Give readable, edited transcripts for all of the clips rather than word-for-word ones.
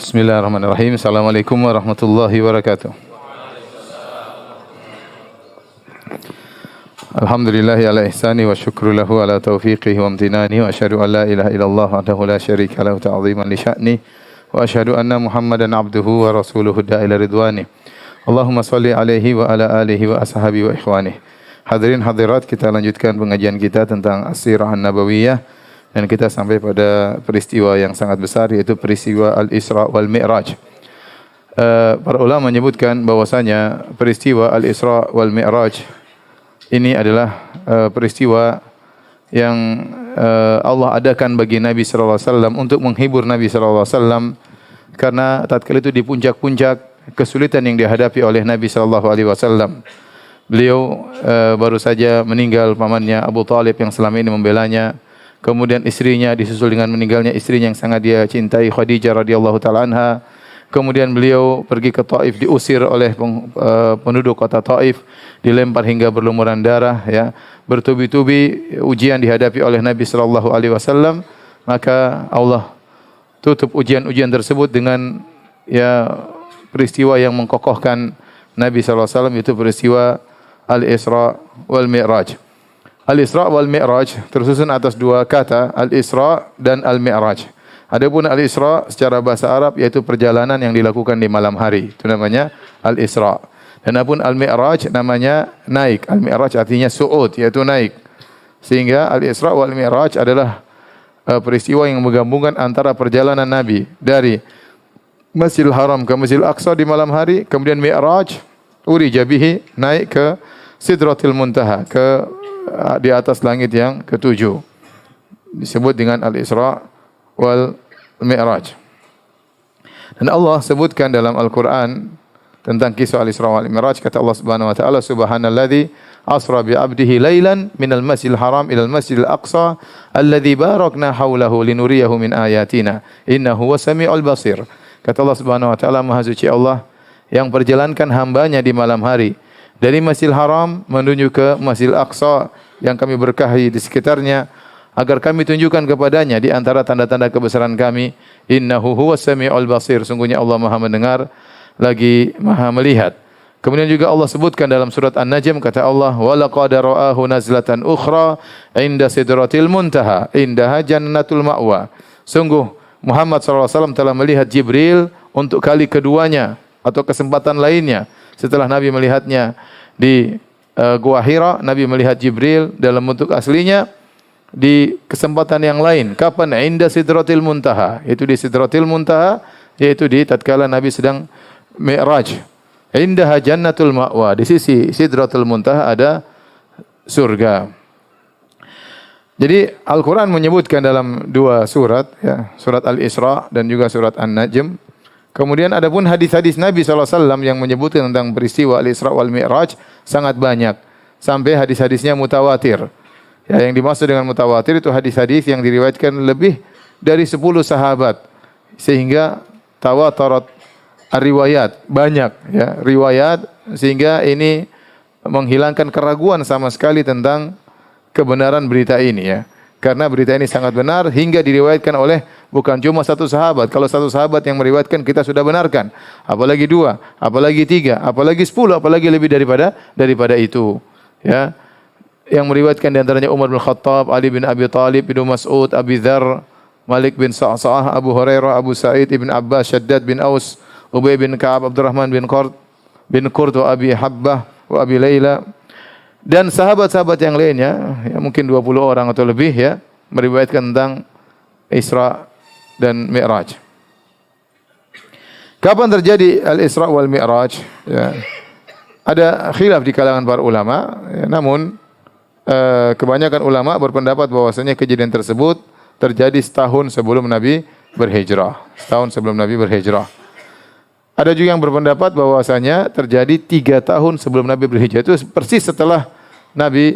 Bismillahirrahmanirrahim. Assalamualaikum warahmatullahi wabarakatuh. Alhamdulillahi ala ihsani wa syukru lahu ala taufiqihi wa amtinani wa asyhadu an la ilaha illallah wahdahu la syarika lahu ta'ziman li sya'ni wa asyhadu anna Muhammadan abduhu wa rasuluhu da'ila ridwani. Allahumma salli alaihi wa ala alihi wa ashabihi wa ikhwani. Hadirin hadirat, kita lanjutkan pengajian kita tentang As-Sirah An-Nabawiyah. Dan kita sampai pada peristiwa yang sangat besar, yaitu peristiwa Al-Isra wal Mi'raj. Para ulama menyebutkan bahwasanya peristiwa Al-Isra wal Mi'raj ini adalah peristiwa yang Allah adakan bagi Nabi sallallahu alaihi wasallam untuk menghibur Nabi sallallahu alaihi wasallam, karena tatkala itu di puncak-puncak kesulitan yang dihadapi oleh Nabi sallallahu alaihi wasallam. Beliau baru saja meninggal pamannya Abu Talib yang selama ini membelanya. Kemudian istrinya disusul dengan meninggalnya istrinya yang sangat dia cintai, Khadijah radhiyallahu taala anha. Kemudian beliau pergi ke Taif, diusir oleh penduduk kota Taif, dilempar hingga berlumuran darah, ya. Bertubi-tubi ujian dihadapi oleh Nabi sallallahu alaihi wasallam, maka Allah tutup ujian-ujian tersebut dengan peristiwa yang mengkokohkan Nabi sallallahu alaihi wasallam, itu peristiwa Al-Isra wal Mi'raj. Al-Isra wal Mi'raj tersusun atas dua kata, Al-Isra dan Al-Mi'raj. Adapun Al-Isra secara bahasa Arab yaitu perjalanan yang dilakukan di malam hari. Itu namanya Al-Isra. Dan adapun Al-Mi'raj namanya naik. Al-Mi'raj artinya su'ud, yaitu naik. Sehingga Al-Isra wal Mi'raj adalah peristiwa yang menggabungkan antara perjalanan Nabi dari Masjidil Haram ke Masjidil Aqsa di malam hari, kemudian Mi'raj, urija bihi, naik ke Sidratil Muntaha, ke di atas langit yang ketujuh, disebut dengan Al-Isra wal Mi'raj. Dan Allah sebutkan dalam Al-Quran tentang kisah Al-Isra wal Mi'raj, kata Allah Subhanahu wa taala, subhanalladzi asra bi 'abdihi lailan minal masjidil haram ilal masjidil aqsa alladzi barakna haulahu linuriyahu min ayatina innahu wasami'ul basir. Kata Allah Subhanahu wa taala, maha suci Allah yang perjalankan hambanya di malam hari dari Masjidil Haram menuju ke Masjidil Aqsa yang kami berkahi di sekitarnya, agar kami tunjukkan kepadanya di antara tanda-tanda kebesaran kami, innahu huwas samiul basir, sungguhnya Allah Maha mendengar lagi Maha melihat. Kemudian juga Allah sebutkan dalam surat An-Najm, kata Allah, wa laqad ra'ahu nazlatan ukhra inda sidratil muntaha indaha jannatul ma'wa. Sungguh Muhammad sallallahu alaihi wasallam telah melihat Jibril untuk kali keduanya atau kesempatan lainnya. Setelah Nabi melihatnya di Gua Hira, Nabi melihat Jibril dalam bentuk aslinya di kesempatan yang lain. Kapan? Inda Sidratil Muntaha. Itu di Sidratil Muntaha, yaitu di tatkala Nabi sedang Mi'raj. Indaha Jannatul Ma'wa. Di sisi Sidratul Muntaha ada surga. Jadi Al-Quran menyebutkan dalam dua surat, ya, surat Al-Isra dan juga surat An-Najm. Kemudian adapun hadis-hadis Nabi SAW yang menyebutkan tentang peristiwa Al-Isra wal Mi'raj sangat banyak, sampai hadis-hadisnya mutawatir. Ya, yang dimaksud dengan mutawatir itu hadis-hadis yang diriwayatkan lebih dari 10 sahabat, sehingga tawatarat riwayat, banyak ya riwayat, sehingga ini menghilangkan keraguan sama sekali tentang kebenaran berita ini, ya. Karena berita ini sangat benar hingga diriwayatkan oleh bukan cuma satu sahabat. Kalau satu sahabat yang meriwayatkan kita sudah benarkan, apalagi dua, apalagi tiga, apalagi 10, apalagi lebih daripada itu. Ya, yang meriwayatkan di antaranya Umar bin Khattab, Ali bin Abi Talib, Ibnu Mas'ud, Abi Dzar, Malik bin Sa'sa'ah, Abu Hurairah, Abu Sa'id, Ibn Abbas, Shaddad bin Aus, Ubay bin Ka'ab, Abdurrahman bin Qurt, wa Abi Habbah, wa Abi Layla. Dan sahabat-sahabat yang lainnya, ya, mungkin 20 orang atau lebih, ya, meriwayatkan tentang Isra dan Mi'raj. Kapan terjadi Al-Isra wal Mi'raj? Ya, ada khilaf di kalangan para ulama, ya, namun kebanyakan ulama berpendapat bahwasanya kejadian tersebut terjadi setahun sebelum Nabi berhijrah. Setahun sebelum Nabi berhijrah. Ada juga yang berpendapat bahwasanya terjadi 3 tahun sebelum Nabi berhijrah. Itu persis setelah Nabi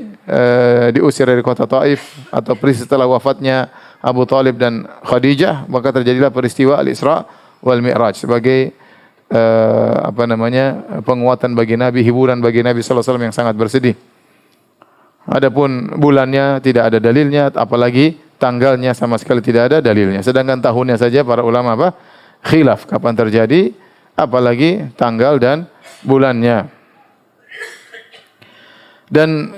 diusir dari kota Taif, atau persis setelah wafatnya Abu Talib dan Khadijah, maka terjadilah peristiwa Al-Isra wal Mi'raj sebagai penguatan bagi Nabi, hiburan bagi Nabi sallallahu alaihi wasallam yang sangat bersedih. Adapun bulannya tidak ada dalilnya, apalagi tanggalnya sama sekali tidak ada dalilnya. Sedangkan tahunnya saja para ulama khilaf kapan terjadi, apalagi tanggal dan bulannya. Dan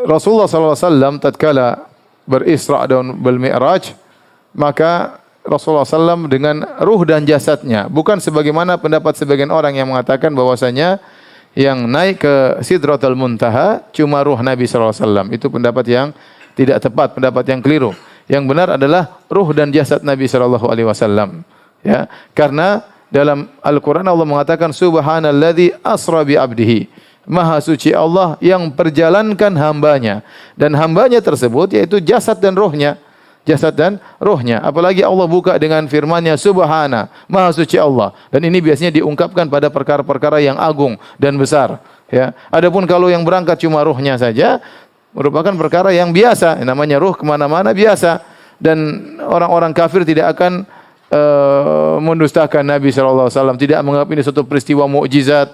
Rasulullah SAW tatkala berisra dan bermi'raj, maka Rasulullah SAW dengan ruh dan jasadnya, bukan sebagaimana pendapat sebagian orang yang mengatakan bahwasanya yang naik ke Sidratul Muntaha cuma ruh Nabi SAW. Itu pendapat yang tidak tepat, pendapat yang keliru. Yang benar adalah ruh dan jasad Nabi SAW. Ya, karena dalam Al-Quran Allah mengatakan Subhanalladzi asra bi abdihi. Maha suci Allah yang perjalankan hambanya. Dan hambanya tersebut yaitu jasad dan rohnya. Jasad dan rohnya. Apalagi Allah buka dengan firman-Nya Subhana, Maha suci Allah. Dan ini biasanya diungkapkan pada perkara-perkara yang agung dan besar. Ya. Adapun kalau yang berangkat cuma rohnya saja, merupakan perkara yang biasa. Namanya ruh kemana-mana biasa. Dan orang-orang kafir tidak akan mendustakan Nabi SAW. Tidak menganggap ini suatu peristiwa mukjizat.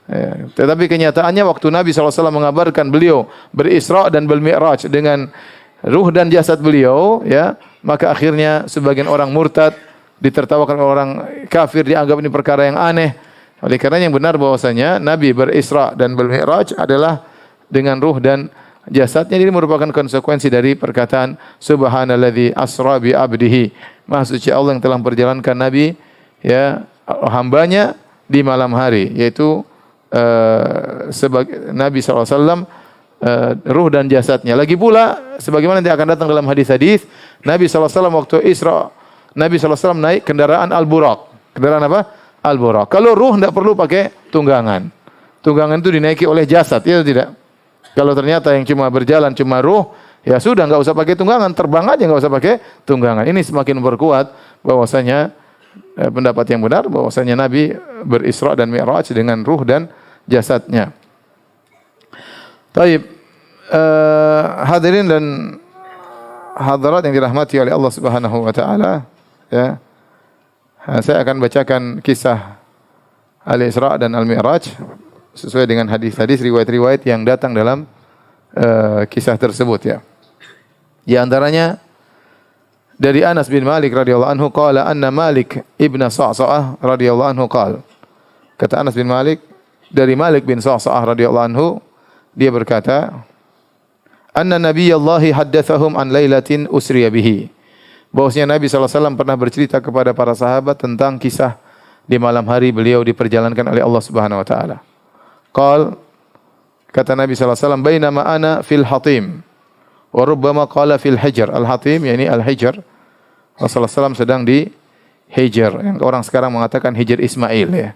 Ya. Tetapi kenyataannya waktu Nabi SAW mengabarkan beliau berisra dan bermi'raj dengan ruh dan jasad beliau, ya, maka akhirnya sebagian orang murtad, ditertawakan oleh orang kafir, dianggap ini perkara yang aneh. Oleh karena yang benar bahwasanya Nabi berisra dan bermi'raj adalah dengan ruh dan jasadnya. Ini merupakan konsekuensi dari perkataan Subhanalladzi asra bi abdihi. Maha suci Allah yang telah memperjalankan Nabi, ya, hambanya di malam hari, yaitu sebagai Nabi SAW, ruh dan jasadnya. Lagi pula sebagaimana nanti akan datang dalam hadis-hadis, Nabi SAW waktu Isra, Nabi SAW naik kendaraan Al-Buraq. Kendaraan apa? Al-Buraq. Kalau ruh tidak perlu pakai tunggangan. Tunggangan itu dinaiki oleh jasad, ya tidak? Kalau ternyata yang cuma berjalan cuma ruh, ya sudah, enggak usah pakai tunggangan, terbang aja enggak usah pakai tunggangan. Ini semakin berkuat bahwasanya pendapat yang benar bahwasanya Nabi berisra dan mi'raj dengan ruh dan jasadnya. Baik, hadirin dan hadirat yang dirahmati oleh Allah Subhanahu wa taala, ya. Saya akan bacakan kisah Al-Isra dan Al-Mi'raj sesuai dengan hadis-hadis riwayat-riwayat yang datang dalam kisah tersebut, ya. Di antaranya dari Anas bin Malik radhiyallahu anhu qala anna Malik ibn Sa'sa'ah radhiyallahu anhu qala. Kata Anas bin Malik dari Malik bin Sa'sa'ah radhiyallahu anhu, dia berkata, anna nabiyallahi haddatsahum an lailatin usriya bihi. Bahwasanya Nabi SAW pernah bercerita kepada para sahabat tentang kisah di malam hari beliau diperjalankan oleh Allah Subhanahu wa taala. Qal, kata Nabi SAW, bainama ana fil hatim wa rubbama qala fil hijr. Al-hatim yakni al-hijr. Rasulullah SAW sedang di hijr, yang orang sekarang mengatakan hijr Ismail, ya.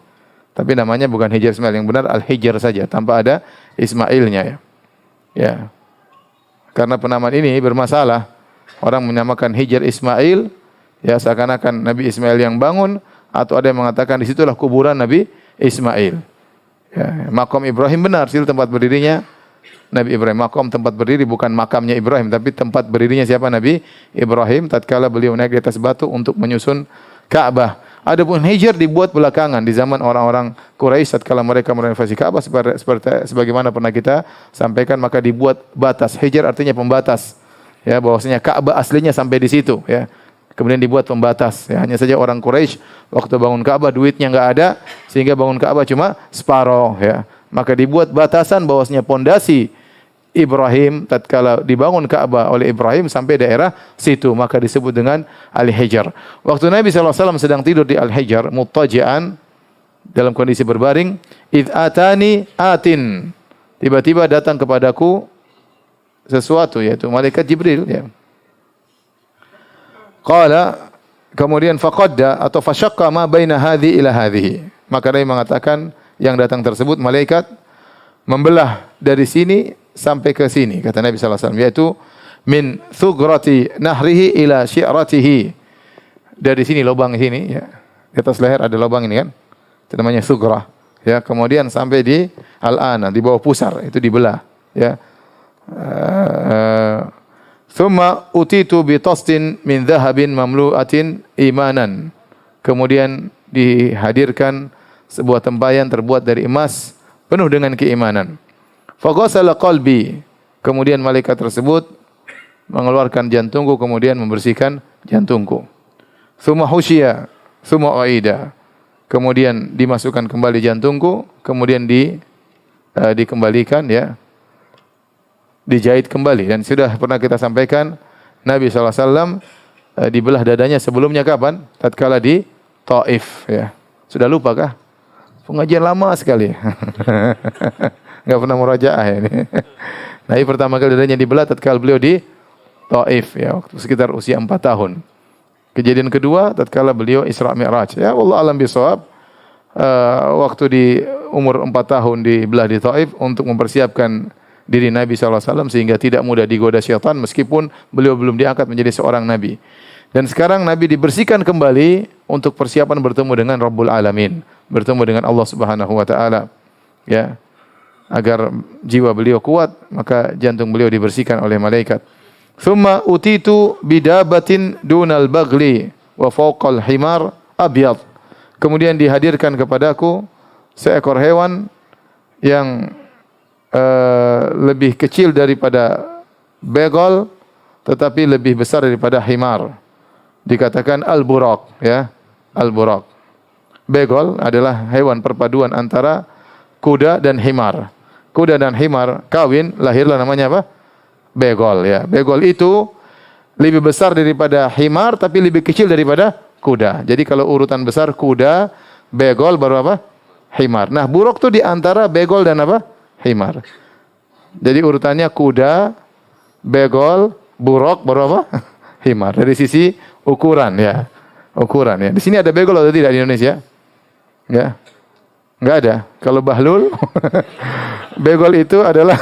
Tapi namanya bukan hijr Ismail, yang benar al-hijr saja tanpa ada Ismailnya, ya. Ya. Karena penamaan ini bermasalah. Orang menyamakan hijr Ismail, ya, seakan-akan Nabi Ismail yang bangun, atau ada yang mengatakan di situlah kuburan Nabi Ismail. Ya, makom Ibrahim benar, situ tempat berdirinya Nabi Ibrahim. Makom tempat berdiri bukan makamnya Ibrahim, tapi tempat berdirinya siapa? Nabi Ibrahim tatkala beliau naik di atas batu untuk menyusun Ka'bah. Adapun hijr dibuat belakangan di zaman orang-orang Quraisy tatkala mereka merenovasi Ka'bah seperti sebagaimana pernah kita sampaikan, maka dibuat batas. Hijr artinya pembatas. Ya, bahwasanya Ka'bah aslinya sampai di situ, ya. Kemudian dibuat pembatas. Ya, hanya saja orang Quraisy waktu bangun Ka'bah duitnya enggak ada sehingga bangun Ka'bah cuma separuh, ya. Maka dibuat batasan bahwasanya pondasi Ibrahim tatkala dibangun Ka'bah oleh Ibrahim sampai daerah situ, maka disebut dengan Al-Hijr. Waktu Nabi SAW sedang tidur di Al-Hijr muttaji'an dalam kondisi berbaring, id atani atin, tiba-tiba datang kepadaku sesuatu, yaitu malaikat Jibril, ya. Qala, kemudian faqadda atau fashaqqa ma baina hadhi ila hadhihi. Maka Nabi mengatakan yang datang tersebut malaikat membelah dari sini sampai ke sini, kata Nabi sallallahu alaihi wasallam, yaitu min thugrati nahrihi ila syi'ratihi. Dari sini lubang sini, ya. Di atas leher ada lubang ini kan. Itu namanya thugrah, ya. Kemudian sampai di al-ana, di bawah pusar, itu dibelah, ya. Thumma utitu bi tastin min dhahabin mamlu'atin imanan. Kemudian dihadirkan sebuah tempayan terbuat dari emas penuh dengan keimanan. Faghasala qalbi. Kemudian malaikat tersebut mengeluarkan jantungku, kemudian membersihkan jantungku. Thumma husyiya Tsumma uida. Kemudian dimasukkan kembali jantungku, kemudian dikembalikan ya. Dijahit kembali, dan sudah pernah kita sampaikan Nabi SAW dibelah dadanya sebelumnya kapan? Tatkala di Taif ya. Sudah lupa kah? Pengajian lama sekali. Enggak pernah murajaah ini. Nabi pertama kali dadanya dibelah tatkala beliau di Taif ya, waktu sekitar usia 4 tahun. Kejadian kedua tatkala beliau Isra Mi'raj ya, wallahu alam bisawab. Waktu di umur 4 tahun dibelah di Taif untuk mempersiapkan diri Nabi SAW sehingga tidak mudah digoda syaitan meskipun beliau belum diangkat menjadi seorang Nabi. Dan sekarang Nabi dibersihkan kembali untuk persiapan bertemu dengan Rabbul Alamin, bertemu dengan Allah Subhanahu wa taala. Ya. Agar jiwa beliau kuat, maka jantung beliau dibersihkan oleh malaikat. Tsumma utitu bidabatin dunal bagli wa fawqal himar abyad. Kemudian dihadirkan kepadaku seekor hewan yang lebih kecil daripada begol tetapi lebih besar daripada himar. Dikatakan al-buraq ya, al-buraq. Begol adalah hewan perpaduan antara kuda dan himar. Kuda dan himar kawin, lahirlah namanya apa? Begol ya. Begol itu lebih besar daripada himar tapi lebih kecil daripada kuda. Jadi kalau urutan besar kuda, begol baru apa? Himar. Nah, buraq itu di antara begol dan apa? Himar. Jadi urutannya kuda, begol, buraq baru apa? Himar. Dari sisi ukuran ya. Ukuran ya. Di sini ada begol atau tidak di Indonesia? Enggak. Enggak ada. Kalau bahlul begol itu adalah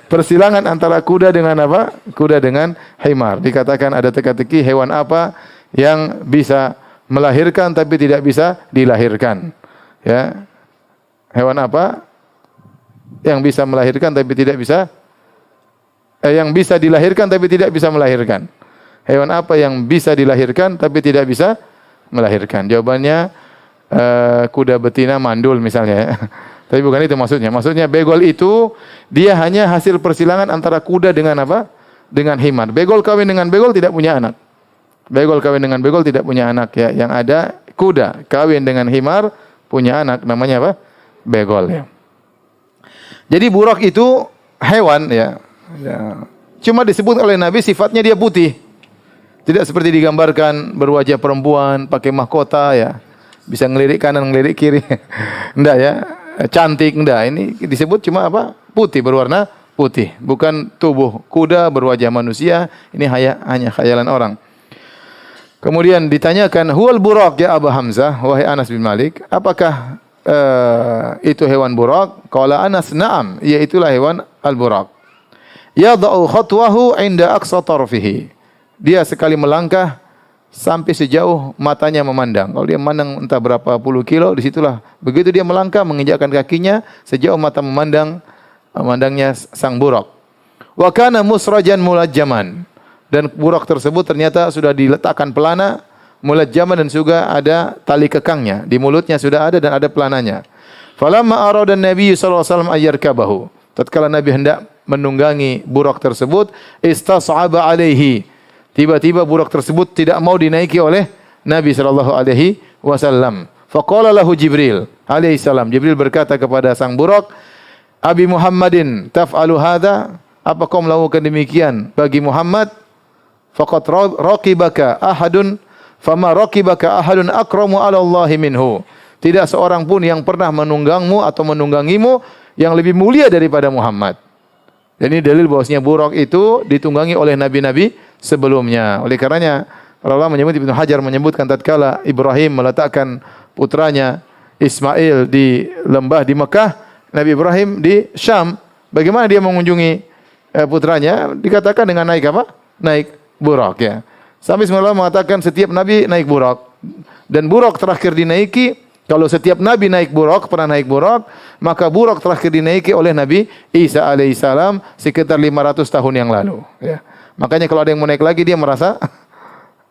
persilangan antara kuda dengan apa? Kuda dengan himar. Dikatakan ada teka-teki hewan apa yang bisa melahirkan tapi tidak bisa dilahirkan. Ya. Hewan apa yang bisa melahirkan tapi tidak bisa yang bisa dilahirkan tapi tidak bisa melahirkan? Hewan apa yang bisa dilahirkan tapi tidak bisa melahirkan? Jawabannya kuda betina mandul misalnya ya. Tapi bukan itu maksudnya. Maksudnya begol itu dia hanya hasil persilangan antara kuda dengan apa? Dengan himar. Begol kawin dengan begol tidak punya anak. Begol kawin dengan begol tidak punya anak ya. Yang ada kuda kawin dengan himar punya anak, namanya apa? Begol ya. Jadi buraq itu hewan ya. Cuma disebut oleh Nabi sifatnya dia putih. Tidak seperti digambarkan berwajah perempuan, pakai mahkota ya. Bisa ngelirik kanan, ngelirik kiri. Enggak ya. Cantik enggak. Ini disebut cuma apa? Putih, berwarna putih. Bukan tubuh kuda berwajah manusia. Ini hanya khayalan orang. Kemudian ditanyakan, "Huwal buraq ya Abu Hamzah?" Wahai Anas bin Malik, apakah itu hewan buraq? Qala Anas, "Na'am." Iaitulah hewan al-buraq. Yada'u khatwahu 'inda aqsa tarfihi. Dia sekali melangkah sampai sejauh matanya memandang. Kalau dia memandang entah berapa puluh kilo, disitulah. Begitu dia melangkah, menginjakkan kakinya, sejauh mata memandangnya sang buraq. Wa kana musrajan mulajjaman. Dan buraq tersebut ternyata sudah diletakkan pelana, mulajjaman, dan juga ada tali kekangnya. Di mulutnya sudah ada dan ada pelananya. Falamma arada Nabi sallallahu alaihi wasallam ayyarkabahu. Tatkala Nabi hendak menunggangi buraq tersebut, istas'aba alaihi. Tiba-tiba buraq tersebut tidak mau dinaiki oleh Nabi sallallahu alaihi wasallam. Faqala lahu Jibril alaihi salam. Jibril berkata kepada sang buraq, "Abi Muhammadin taf'alu hadza?" Apa kau melakukan demikian bagi Muhammad? Faqad raqibaka ahadun fama raqibaka ahadun akramu 'ala Allah minhu. Tidak seorang pun yang pernah menunggangmu atau menunggangimu yang lebih mulia daripada Muhammad. Dan ini dalil bahwasanya buraq itu ditunggangi oleh nabi-nabi sebelumnya. Oleh karenanya para ulama menyebut, Ibnu Hajar menyebutkan tatkala Ibrahim meletakkan putranya Ismail di lembah di Mekah, Nabi Ibrahim di Syam, bagaimana dia mengunjungi putranya? Dikatakan dengan naik apa? Naik buraq ya. Sampai semula mengatakan setiap nabi naik buraq. Dan buraq terakhir dinaiki, kalau setiap nabi naik buraq, pernah naik buraq, maka buraq terakhir dinaiki oleh Nabi Isa alaihissalam sekitar 500 tahun yang lalu ya. Makanya kalau ada yang mau naik lagi dia merasa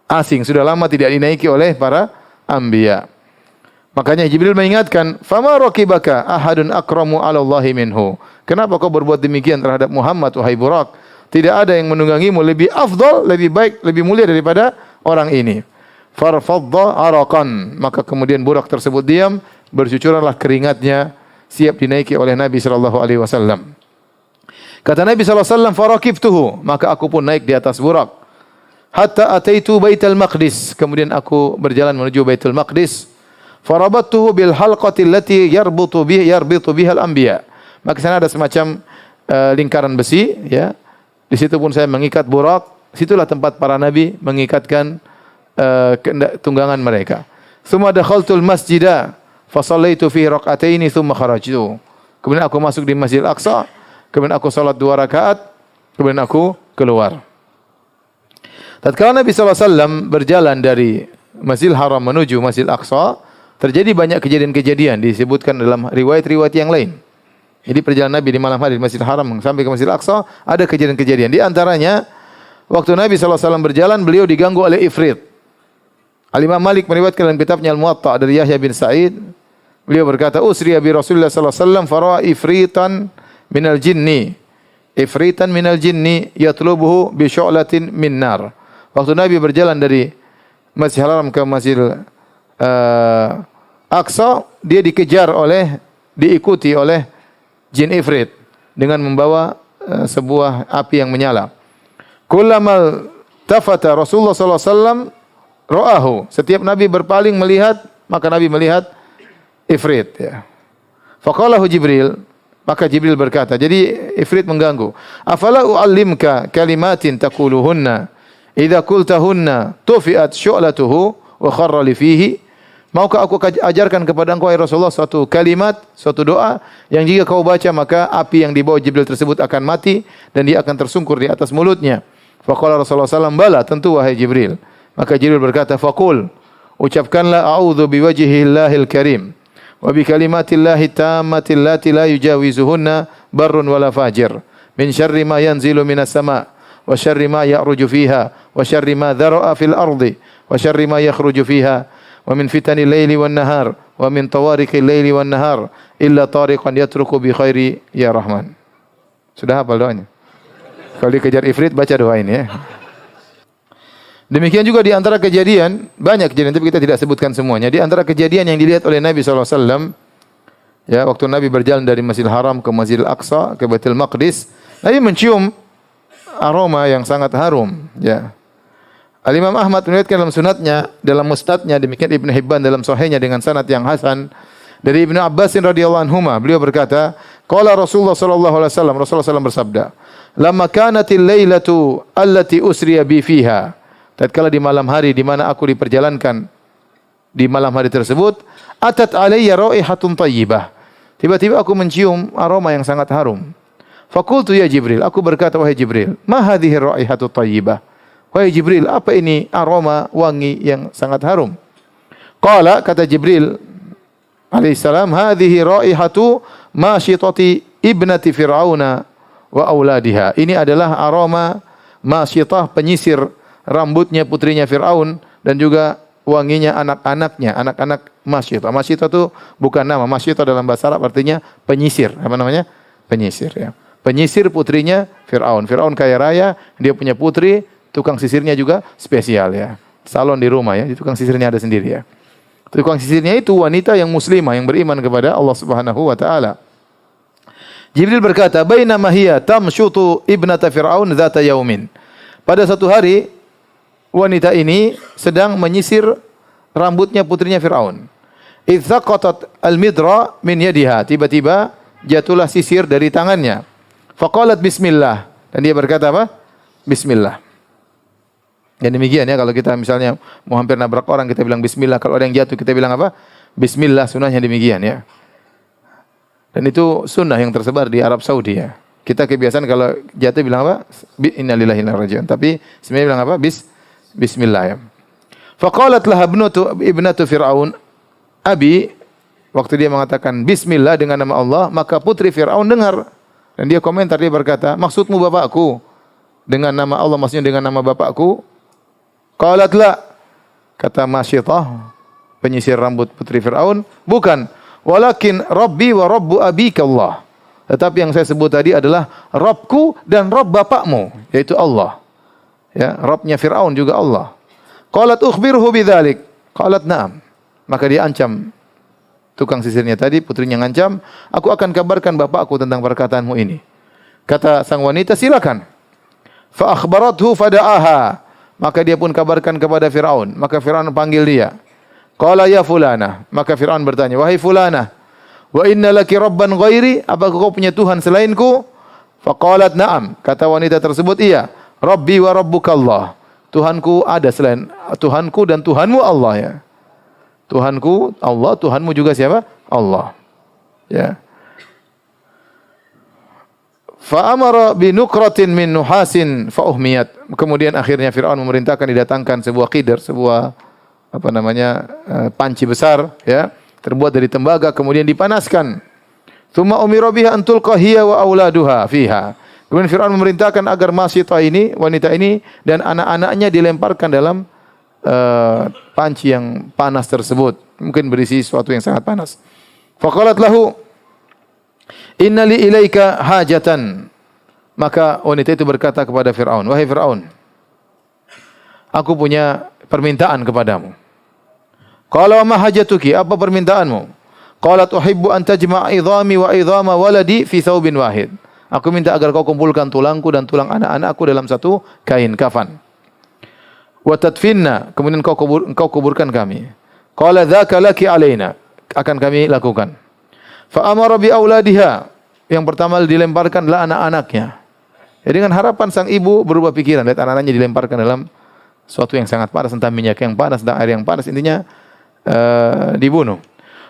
asing, sudah lama tidak dinaiki oleh para anbiya. Makanya Jibril mengingatkan, "Fama raqibaka ahadun akramu 'ala Allahi minhu." Kenapa kau berbuat demikian terhadap Muhammad wahai buraq? Tidak ada yang menunggangimu lebih afdal, lebih baik, lebih mulia daripada orang ini. farfadda araqan, maka kemudian burak tersebut diam, bercucuranlah keringatnya, siap dinaiki oleh Nabi sallallahu alaihi wasallam. Kata Nabi sallallahu alaihi wasallam, farakibtuhu, maka aku pun naik di atas burak. Hatta ataitu Baitul Maqdis, kemudian aku berjalan menuju Baitul Maqdis. Farabattuhu bil halqati allati yarbitu biha al-anbiya. Maka sana ada semacam lingkaran besi, ya. Di situ pun saya mengikat burak. Situlah tempat para nabi mengikatkan tunggangan mereka. Tsumma dakhaltul masjida fa shallaitu fi rak'ataini tsumma kharajtu. Kemudian aku masuk di Masjidil Aqsa, kemudian aku salat 2 rakaat, kemudian aku keluar. Tatkala Nabi sallallahu alaihi wasallam berjalan dari Masjidil Haram menuju Masjidil Aqsa, terjadi banyak kejadian-kejadian disebutkan dalam riwayat-riwayat yang lain. Jadi perjalanan Nabi di malam hari di Masjidil Haram sampai ke Masjidil Aqsa ada kejadian-kejadian. Di antaranya waktu Nabi sallallahu alaihi wasallam berjalan, beliau diganggu oleh ifrit. Al-Imam Malik meriwayatkan dalam kitabnya Al-Muwatta dari Yahya bin Sa'id, beliau berkata, "Usriya bi Rasulillah sallallahu alaihi wasallam fara'a ifritan minal jinni. Ifritan minal jinni yatlubuhu bi syu'latin min nar." Waktu Nabi berjalan dari Masjidil Haram ke Masjidil Aqsa, dia diikuti oleh jin ifrit dengan membawa sebuah api yang menyala. Kullamal tafata Rasulullah sallallahu alaihi wasallam ra'ahu. Setiap Nabi berpaling melihat, maka Nabi melihat ifrit, ya. Faqalahu Jibril, maka Jibril berkata, jadi ifrit mengganggu. Afala u'allimka kalimatin taquluhunna idza qultahunna tufiat syu'latuhu wa kharra li fihi. Maukah aku ajarkan kepada engkau, ya Rasulullah, suatu kalimat, suatu doa yang jika kau baca maka api yang dibawa Jibril tersebut akan mati dan dia akan tersungkur di atas mulutnya. Faqala Rasulullah sallallahu alaihi wasallam, bala, tentu wahai Jibril. Maka Jibril berkata, faqul, ucapkanlah a'udzu biwajhillahil karim wa bi kalimatillahi tammati allati la yujawizuhunna barrun wala fajir min syarri ma yanzilu minas sama' wa syarri ma ya'ruju fiha wa syarri ma dhara'a fil ardi wa syarri ma yakhruju fiha wa min fitanil laili wan nahar wa min tawariqil laili wan nahar illa tariqan yatruku bi khairi ya Rahman. Sudah hafal doanya? Kalau dikejar ifrit baca doa ini, ya. Demikian juga di antara kejadian, banyak kejadian tapi kita tidak sebutkan semuanya. Di antara kejadian yang dilihat oleh Nabi sallallahu alaihi wasallam, ya, waktu Nabi berjalan dari Masjidil Haram ke Masjidil Aqsa ke Baitul Maqdis, Nabi mencium aroma yang sangat harum, ya. Al-Imam Ahmad meriwayatkan dalam sunatnya, dalam musnadnya, demikian Ibnu Hibban dalam sahihnya dengan sanad yang hasan dari Ibnu Abbas radhiyallahu anhuma, beliau berkata, qala Rasulullah sallallahu alaihi wasallam, Rasulullah sallallahu bersabda, "Lamma kanatil lailatu allati usriya bi fiha." Tatkala di malam hari di mana aku diperjalankan di malam hari tersebut, atat alayya raihatun thayyibah. Tiba-tiba aku mencium aroma yang sangat harum. Faqultu ya Jibril, aku berkata, wahai Jibril, ma hadhihi raihatu thayyibah? Wahai Jibril, apa ini aroma wangi yang sangat harum? Qala, kata Jibril alaihissalam, hadhihi raihatu masyitati ibnati fir'auna wa auladiha. Ini adalah aroma masyitah, penyisir rambutnya putrinya Fir'aun dan juga wanginya anak-anaknya, anak-anak Masyitah. Masyitah itu bukan nama, Masyitah dalam bahasa Arab artinya penyisir. Apa namanya? Penyisir, ya. Penyisir putrinya Fir'aun. Fir'aun kaya raya, dia punya putri, tukang sisirnya juga spesial, ya. Salon di rumah, ya, tukang sisirnya ada sendiri, ya. Tukang sisirnya itu wanita yang muslimah yang beriman kepada Allah Subhanahu wa taala. Jibril berkata, "Bainama hiya tamshutu ibnata Fir'aun dzata yaumin." Pada satu hari wanita ini sedang menyisir rambutnya putrinya Fir'aun. Idz saqatat al-midra min yadiha. Tiba-tiba jatuhlah sisir dari tangannya. Faqalat bismillah. Dan dia berkata apa? Bismillah. Dan demikian, ya, kalau kita misalnya mau hampir nabrak orang kita bilang bismillah. Kalau ada yang jatuh kita bilang apa? Bismillah, sunnahnya demikian, ya. Dan itu sunnah yang tersebar di Arab Saudi, ya. Kita kebiasaan kalau jatuh bilang apa? Innalillahi wa inna ilaihi raji'un. Tapi sebenarnya bilang apa? Bismillah, ya. Faqalat laha ibnatu Fir'aun, abi, waktu dia mengatakan bismillah dengan nama Allah, maka putri Fir'aun dengar. Dan dia komentar, dia berkata, maksudmu bapakku? Dengan nama Allah, maksudnya dengan nama bapakku? Qalat la, kata Masyitah, penyisir rambut putri Fir'aun, bukan. Walakin Rabbi wa Rabbu abika Allah. Tetapi yang saya sebut tadi adalah Rabbku dan Rabb bapakmu, yaitu Allah. Ya, Rabbnya Fir'aun juga Allah. Qalat ukhbirhu bidzalik. Qalat na'am. Maka dia ancam tukang sisirnya tadi, putrinya ngancam, aku akan kabarkan bapakku tentang perkataanmu ini. Kata sang wanita, silakan. Fa akhbarathu fada'aha. Maka dia pun kabarkan kepada Firaun. Maka Firaun panggil dia. Qala ya fulana. Maka Firaun bertanya, wahai fulana, wa inna laki rabban ghairi? Apakah kau punya Tuhan selainku? Faqalat na'am. Kata wanita tersebut, iya. Rabbi wa rabbukallah. Tuhanku ada selain Tuhanku dan Tuhanmu Allah ya. Tuhanku Allah, Tuhanmu juga siapa? Allah. Ya. Fa amara bi nuqratin min nuhasin fa uhmiyat. Kemudian akhirnya Firaun memerintahkan didatangkan sebuah qidr, sebuah panci besar ya, terbuat dari tembaga kemudian dipanaskan. Tsumma umira biha an tulqa hiya wa auladuha fiha. Kemudian Firaun memerintahkan agar Masitah ini, wanita ini dan anak-anaknya dilemparkan dalam panci yang panas tersebut, mungkin berisi sesuatu yang sangat panas. Faqalat lahu inna li ilaika hajatan. Maka wanita itu berkata kepada Firaun, wahai Firaun, aku punya permintaan kepadamu. Qala ma hajatuki? Apa permintaanmu? Qalat uhibbu an tajma'a idhami wa idhama waladi fi thawbin wahid. Aku minta agar kau kumpulkan tulangku dan tulang anak-anakku dalam satu kain kafan. Wa tadfinna, kemudian engkau kuburkan kami. Qala dzaka laki alaina, akan kami lakukan. Fa amara bi auladiha, yang pertama dilemparkanlah anak-anaknya. Ya, dengan harapan sang ibu berubah pikiran, lihat anak-anaknya dilemparkan dalam suatu yang sangat panas, entah minyak yang panas, entah air yang panas, intinya dibunuh.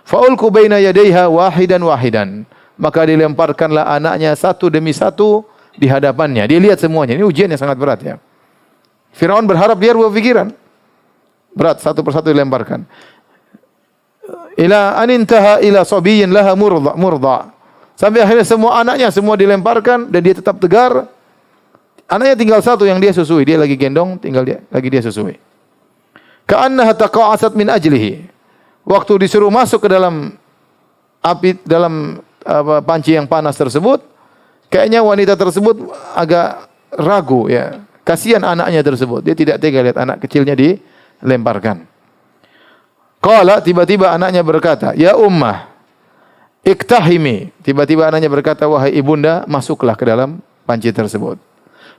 Fa ulqu baina yadayha wahidan wahidan, maka dilemparkanlah anaknya satu demi satu di hadapannya. Dia lihat semuanya. Ini ujian yang sangat berat ya. Firaun berharap dia berubah pikiran. Berat, satu persatu dilemparkan. Ila anintaha ila sabiyyin laha murda. Sampai akhirnya semua anaknya semua dilemparkan dan dia tetap tegar. Anaknya tinggal satu yang dia susui, dia lagi gendong, tinggal dia susui. Ka'annaha taqa'asat min ajlihi. Waktu disuruh masuk ke dalam api, dalam panci yang panas tersebut, kayaknya wanita tersebut agak ragu ya. Kasihan anaknya tersebut. Dia tidak tega lihat anak kecilnya dilemparkan. Qala, tiba-tiba anaknya berkata, ya ummah, iktahimi. Tiba-tiba anaknya berkata, wahai ibunda, masuklah ke dalam panci tersebut.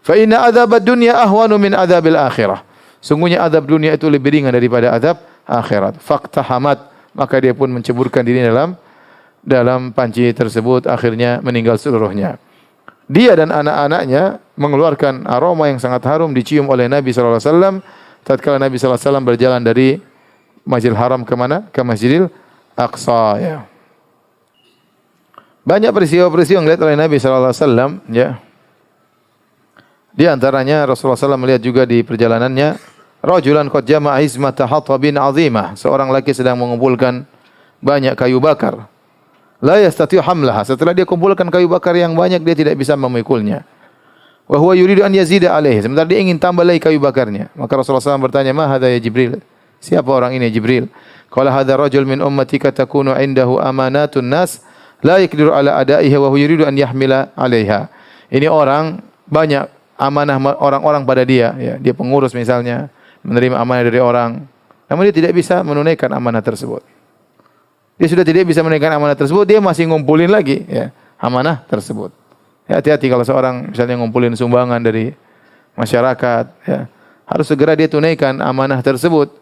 Fa inna adzabad dunya ahwanu min adzabil akhirah. Sungguhnya azab dunia itu lebih ringan daripada azab akhirat. Faqtahamat, maka dia pun menceburkan diri dalam panci tersebut, akhirnya meninggal seluruhnya. Dia dan anak-anaknya mengeluarkan aroma yang sangat harum, dicium oleh Nabi sallallahu alaihi wasallam tatkala Nabi sallallahu alaihi wasallam berjalan dari Masjidil Haram ke mana? Ke Masjidil Aqsa ya. Banyak peristiwa-peristiwa yang dilihat oleh Nabi sallallahu alaihi wasallam ya. Di antaranya Rasulullah SAW melihat juga di perjalanannya rajulan qad jama'a izmata hatabin 'azimah, seorang laki sedang mengumpulkan banyak kayu bakar. La yastati'u hamlaha, setelah dia kumpulkan kayu bakar yang banyak dia tidak bisa memikulnya. Wa huwa yuridu an yazida alaihi, sementara dia ingin tambah lagi kayu bakarnya. Maka Rasulullah SAW bertanya, "Ma hadza ya Jibril?" Siapa orang ini Jibril? Qala hadza rajul min ummatika takunu indahu amanatun nas la yaqdiru ala adaiha wa huwa yuridu an yahmila 'alaiha. Ini orang banyak amanah orang-orang pada dia ya. Dia pengurus misalnya, menerima amanah dari orang, namun dia tidak bisa menunaikan amanah tersebut. Dia sudah tidak bisa menunaikan amanah tersebut, dia masih ngumpulin lagi ya amanah tersebut. Ya, hati-hati kalau seorang misalnya ngumpulin sumbangan dari masyarakat ya, harus segera dia tunaikan amanah tersebut.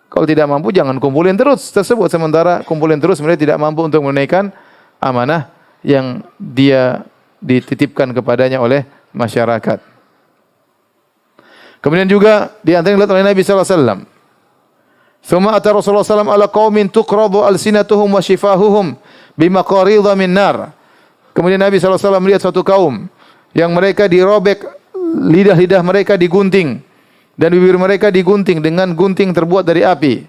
Kalau tidak mampu jangan kumpulin terus tersebut, sementara kumpulin terus mereka tidak mampu untuk menunaikan amanah yang dia dititipkan kepadanya oleh masyarakat. Kemudian juga di antara yang dilihat oleh Nabi sallallahu alaihi wasallam, "Tsumma ata Rasulullah sallallahu alaihi wasallam ala qaumin tuqradu alsinatuhum wa shifahuhum bimaqaridha min nar." Kemudian Nabi sallallahu alaihi wasallam melihat suatu kaum yang mereka dirobek, lidah-lidah mereka digunting dan bibir mereka digunting dengan gunting terbuat dari api.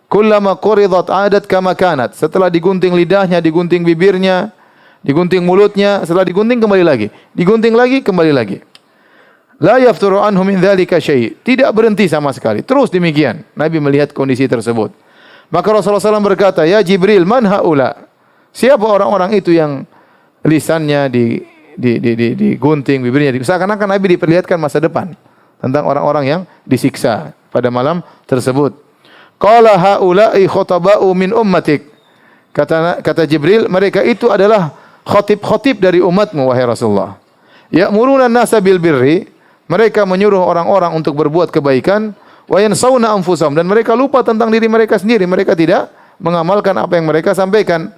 Kullama quridat adat kama kanat. Setelah digunting lidahnya, digunting bibirnya, digunting mulutnya, setelah digunting kembali lagi, digunting lagi kembali lagi. La yafturu anhu min dzalika syai'. Tidak berhenti sama sekali. Terus demikian. Nabi melihat kondisi tersebut. Maka Rasulullah SAW berkata, "Ya Jibril, man haula?" Siapa orang-orang itu yang lisannya digunting, bibirnya seakan-akan Nabi diperlihatkan masa depan tentang orang-orang yang disiksa. pada malam tersebut. Qala haula'i khutaba'u min ummatik. Kata Jibril, mereka itu adalah khatib-khatib dari umatmu wahai Rasulullah. Ya'muruna an-nasa bil birri, mereka menyuruh orang-orang untuk berbuat kebaikan, wa yansawna anfusahum, dan mereka lupa tentang diri mereka sendiri, mereka tidak mengamalkan apa yang mereka sampaikan.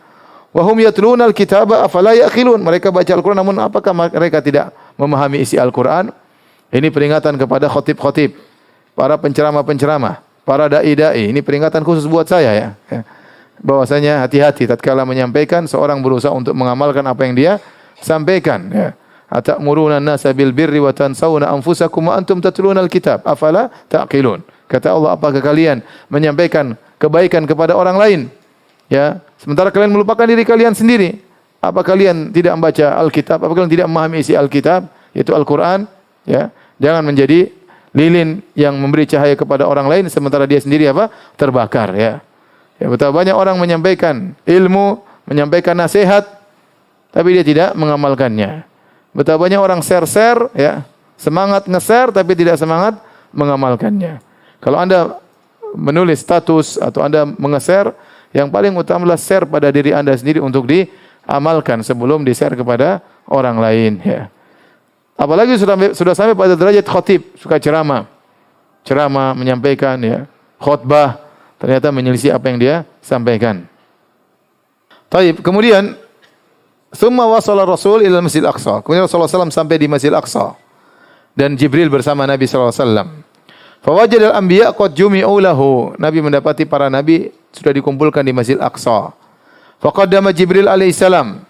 Wa hum yatluna al-kitaba afala ya'qilun, mereka baca Al-Qur'an namun apakah mereka tidak memahami isi Al-Qur'an? Ini peringatan kepada khatib-khatib, para penceramah-penceramah, para dai-dai. Ini peringatan khusus buat saya ya. Bahwasanya hati-hati tatkala menyampaikan, seorang berusaha untuk mengamalkan apa yang dia sampaikan ya. Atamuruna an-nasa bil birri wa tansawna anfusakum wa antum tatluna al-kitab afala taqilun. Kata Allah, apakah kalian menyampaikan kebaikan kepada orang lain ya, sementara kalian melupakan diri kalian sendiri? Apa kalian tidak membaca Alkitab? Apa kalian tidak memahami isi Alkitab, yaitu Al-Qur'an ya? Jangan menjadi lilin yang memberi cahaya kepada orang lain sementara dia sendiri apa? Terbakar ya. Ya, betapa banyak orang menyampaikan ilmu, menyampaikan nasihat, tapi dia tidak mengamalkannya. Betapa banyak orang share-share ya, semangat nge-share tapi tidak semangat mengamalkannya. Kalau Anda menulis status atau Anda menge-share, yang paling utama adalah share pada diri Anda sendiri untuk diamalkan sebelum di-share kepada orang lain ya. Apalagi sudah sampai pada derajat khatib, suka ceramah menyampaikan ya, khutbah, ternyata menyelisih apa yang dia sampaikan. Taib, kemudian summa wasala Rasul ila Masjidil Aqsa. Kemudian Rasulullah SAW sampai di Masjidil Aqsa dan Jibril bersama Nabi SAW. Fa wajadal anbiya qad jumi'u lahu. Nabi mendapati para nabi sudah dikumpulkan di Masjidil Aqsa. Fa qaddama Jibril alaihi salam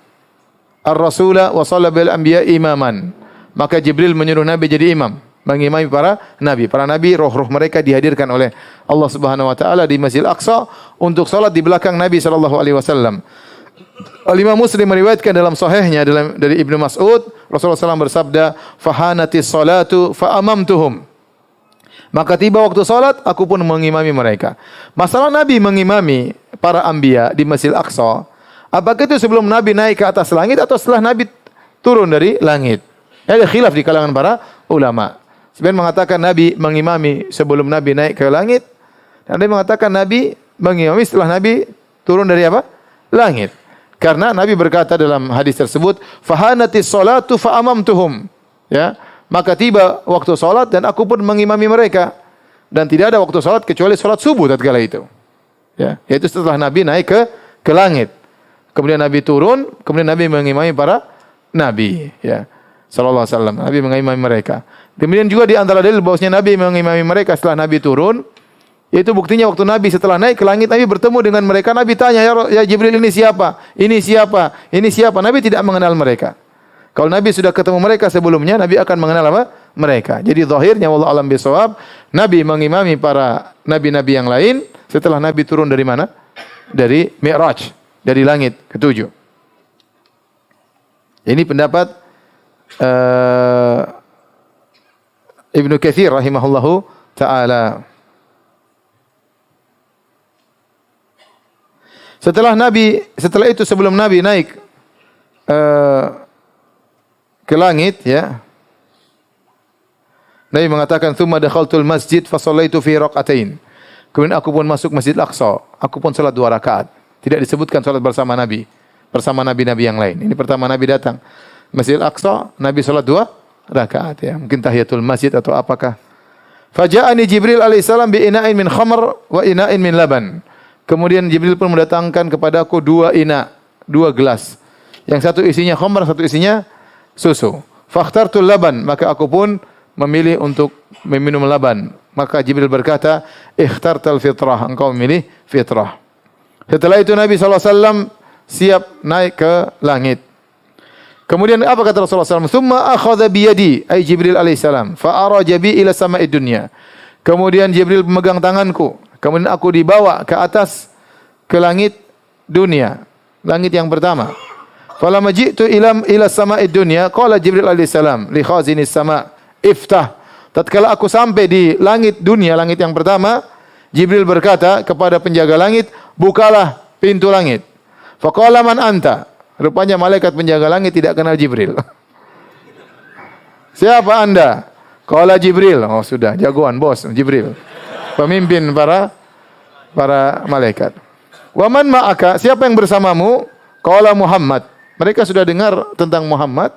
ar-rasula wa shalla bil anbiya imaman. Maka Jibril menyuruh Nabi jadi imam, mengimami para nabi. Para nabi, roh-roh mereka dihadirkan oleh Allah Subhanahu wa taala di Masjidil Aqsa untuk salat di belakang Nabi sallallahu alaihi wasallam. Al-Imam Muslim meriwayatkan dalam sahihnya dari Ibnu Mas'ud, Rasulullah SAW bersabda, "Fahanatis salatu fa amamtuhum." Maka tiba waktu salat, aku pun mengimami mereka. Masalah Nabi mengimami para anbiya di Masjidil Aqsa, apakah itu sebelum Nabi naik ke atas langit atau setelah Nabi turun dari langit? Ada khilaf di kalangan para ulama. Sebagian mengatakan Nabi mengimami sebelum Nabi naik ke langit, dan ada yang mengatakan Nabi mengimami setelah Nabi turun dari apa? Langit. Karena Nabi berkata dalam hadis tersebut, "Fahanatis salatu fa amamtuhum." Ya, maka tiba waktu salat dan aku pun mengimami mereka. Dan tidak ada waktu salat kecuali salat subuh tatkala itu. Ya, yaitu setelah Nabi naik ke langit. Kemudian Nabi turun, kemudian Nabi mengimami para nabi, ya. Sallallahu alaihi wasallam. Nabi mengimami mereka. Kemudian juga di antara dalil bahwasanya Nabi mengimami mereka setelah Nabi turun, yaitu buktinya waktu Nabi setelah naik ke langit, Nabi bertemu dengan mereka. Nabi tanya, ya Jibril, ini siapa? Ini siapa? Ini siapa? Nabi tidak mengenal mereka. Kalau Nabi sudah ketemu mereka sebelumnya, Nabi akan mengenal apa? Mereka. Jadi zahirnya wallahu alam bisawab, Nabi mengimami para nabi-nabi yang lain setelah Nabi turun dari mana? Dari Mi'raj, dari langit ketujuh. Ini pendapat Ibnu Katsir rahimahullahu taala. Setelah itu sebelum Nabi naik ke langit ya, Nabi mengatakan, "Tsumma dakhaltul masjid fa shallaitu fi rak'atain." Kemudian aku pun masuk Masjid Al-Aqsa, aku pun salat 2 rakaat. Tidak disebutkan salat bersama Nabi, bersama nabi-nabi yang lain. Ini pertama Nabi datang Masjid Al-Aqsa, Nabi salat 2 rakaat ya. Mungkin tahiyatul masjid atau apakah. Faja'ani Jibril alaihissalam bi ina'in min khamr wa ina'in min laban. Kemudian Jibril pun mendatangkan kepadaku 2 gelas. Yang satu isinya khamr, satu isinya susu. Fakhtartul laban, maka aku pun memilih untuk meminum laban. Maka Jibril berkata, "Ikhtartal fitrah," engkau memilih fitrah. Setelah itu Nabi SAW siap naik ke langit. Kemudian apa kata Rasulullah SAW? "Tsumma akhadha biyadi," ay Jibril alaihissalam, "fa araja bi ila sama'id dunya." Kemudian Jibril memegang tanganku, kemudian aku dibawa ke atas ke langit dunia, langit yang pertama. Falamma ji'tu ila sama'id dunya, qala Jibril alaihissalam li khazinis sama', "Iftah." Tatkala aku sampai di langit dunia, langit yang pertama, Jibril berkata kepada penjaga langit, "Bukalah pintu langit." Faqala man anta? Rupanya malaikat penjaga langit tidak kenal Jibril. "Siapa Anda?" Qala Jibril. Oh sudah, jagoan bos, Jibril. pemimpin para malaikat. Wa man ma'aka, siapa yang bersamamu? Qala Muhammad. Mereka sudah dengar tentang Muhammad,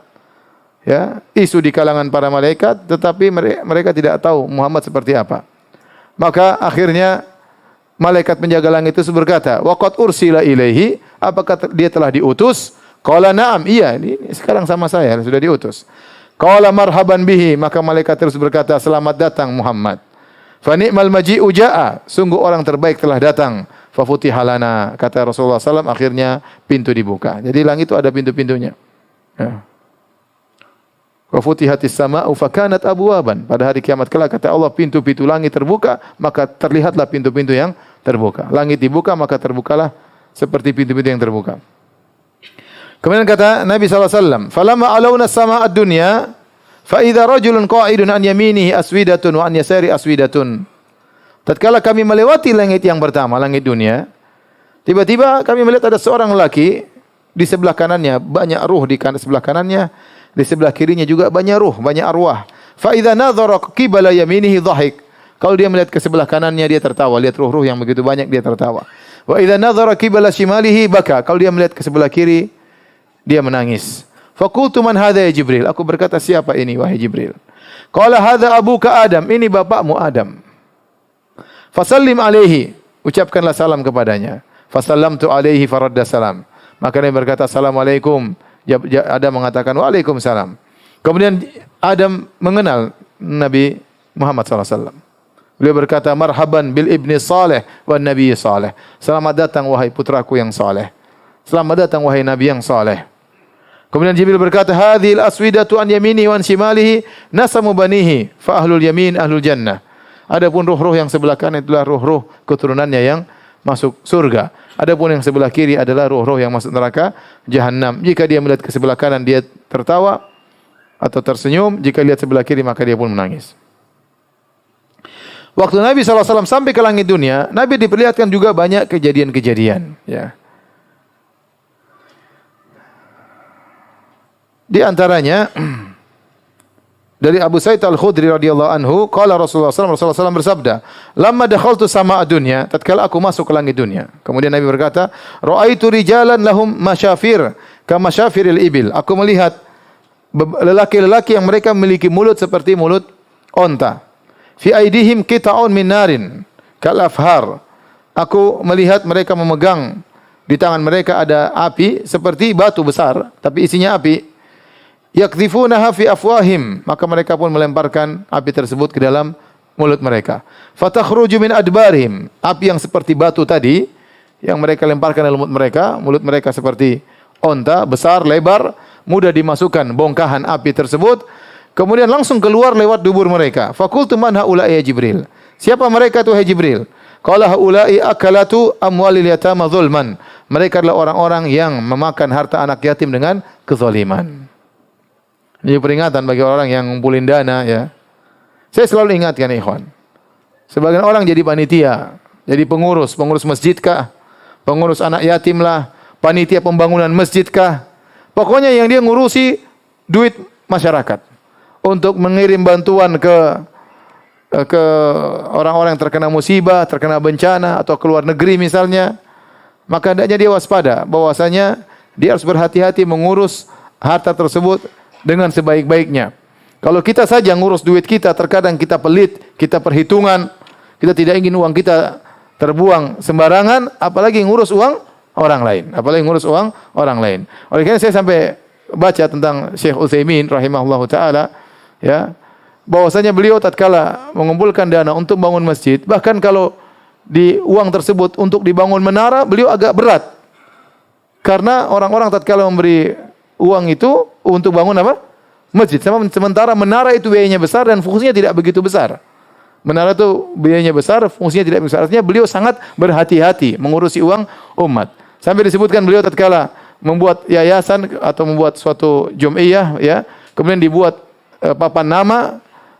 ya, isu di kalangan para malaikat, tetapi mereka tidak tahu Muhammad seperti apa. Maka akhirnya malaikat penjaga langit itu berkata, "Wa qad ursila ilaihi," apakah dia telah diutus? Qala na'am, iya, ini sekarang sama saya sudah diutus. Qala marhaban bihi, maka malaikat terus berkata, "Selamat datang Muhammad." Fa ni'mal maji'u ja'a, sungguh orang terbaik telah datang. Fa futiha lana, kata Rasulullah SAW, akhirnya pintu dibuka. Jadi langit itu ada pintu-pintunya. Ya. Wa futihatis sama'u fa kanat abwaban. Pada hari kiamat kelak kata Allah, pintu-pintu langit terbuka, maka terlihatlah pintu-pintu yang terbuka. Langit dibuka, maka terbukalah seperti pintu-pintu yang terbuka. Kemudian kata Nabi SAW, "Falamma alawna as-sama'ad dunya, fa idza rajulun qa'idun an yaminihi aswidatun wa an yasari aswidatun." Tatkala kami melewati langit yang pertama, langit dunia, tiba-tiba kami melihat ada seorang lelaki di sebelah kanannya banyak ruh, di sebelah kanannya, di sebelah kirinya juga banyak ruh, banyak arwah. Fa idza nadhara qibala yaminihi dhahik. Kalau dia melihat ke sebelah kanannya dia tertawa, lihat ruh-ruh yang begitu banyak dia tertawa. Wa idza nadhara qibala shimalihi baka. Kalau dia melihat ke sebelah kiri dia menangis. Faqultu man hadha ya Jibril? Aku berkata, siapa ini wahai Jibril? Qala hadha abuka Adam, ini bapakmu Adam. Fasallim alaihi, ucapkanlah salam kepadanya. Fasallamtu alaihi faradda salam. Maka dia berkata assalamualaikum. Adam mengatakan waalaikumsalam. Kemudian Adam mengenal Nabi Muhammad SAW. Beliau berkata marhaban bil ibni saleh wan nabi saleh. Selamat datang wahai putraku yang saleh. Selamat datang wahai nabi yang saleh. Kemudian Jibril berkata hadhil aswidatu an yamini wa an shimalihi nasamu banihi fa ahlul yamin ahlul jannah. Adapun ruh-ruh yang sebelah kanan itulah ruh-ruh keturunannya yang masuk surga. Adapun yang sebelah kiri adalah ruh-ruh yang masuk neraka jahanam. Jika dia melihat ke sebelah kanan dia tertawa atau tersenyum, jika lihat sebelah kiri maka dia pun menangis. Waktu Nabi SAW sampai ke langit dunia, Nabi diperlihatkan juga banyak kejadian-kejadian. Ya. Di antaranya dari Abu Sa'id Al-Khudri radhiyallahu anhu, qala Rasulullah SAW bersabda, "Lamma dakhaltu sama'a dunya," tatkala aku masuk ke langit dunia. Kemudian Nabi berkata, "Ra'aitu rijalan lahum masyafir kama syafiril ibil." Aku melihat lelaki-lelaki yang mereka memiliki mulut seperti mulut onta. Fi aidihim qita'un min narin kal afhar. Aku melihat mereka memegang di tangan mereka ada api seperti batu besar tapi isinya api. Yakdhifunaha fi afwahim, maka mereka pun melemparkan api tersebut ke dalam mulut mereka. Fatakhruju min adbarihim, api yang seperti batu tadi yang mereka lemparkan dalam mulut mereka seperti onta, besar, lebar, mudah dimasukkan bongkahan api tersebut, kemudian langsung keluar lewat dubur mereka. Faqultu man haula'i ya Jibril? Siapa mereka itu hai Jibril? Qala haula'i akalatu amwalil yatama zulman. Mereka adalah orang-orang yang memakan harta anak yatim dengan kezaliman. Ini peringatan bagi orang yang ngumpulin dana ya. Saya selalu ingatkan ikhwan. Sebagian orang jadi panitia, jadi pengurus masjid kah, pengurus anak yatim lah, panitia pembangunan masjid kah. Pokoknya yang dia ngurusi duit masyarakat untuk mengirim bantuan ke orang-orang yang terkena musibah, terkena bencana atau ke luar negeri misalnya. Maka hendaknya dia waspada bahwasanya dia harus berhati-hati mengurus harta tersebut dengan sebaik-baiknya. Kalau kita saja ngurus duit kita, terkadang kita pelit, kita perhitungan, kita tidak ingin uang kita terbuang sembarangan, apalagi ngurus uang orang lain. Oleh karena saya sampai baca tentang Syekh Utsaimin rahimahullahu taala ya, bahwasanya beliau tatkala mengumpulkan dana untuk bangun masjid, bahkan kalau di uang tersebut untuk dibangun menara, beliau agak berat. Karena orang-orang tatkala memberi uang itu untuk bangun apa? Masjid. Sementara menara itu biayanya besar dan fungsinya tidak begitu besar. Menara itu biayanya besar, fungsinya tidak besar. Artinya beliau sangat berhati-hati mengurusi uang umat. Sampai disebutkan beliau tatkala membuat yayasan atau membuat suatu jum'iyah ya, kemudian dibuat papan nama,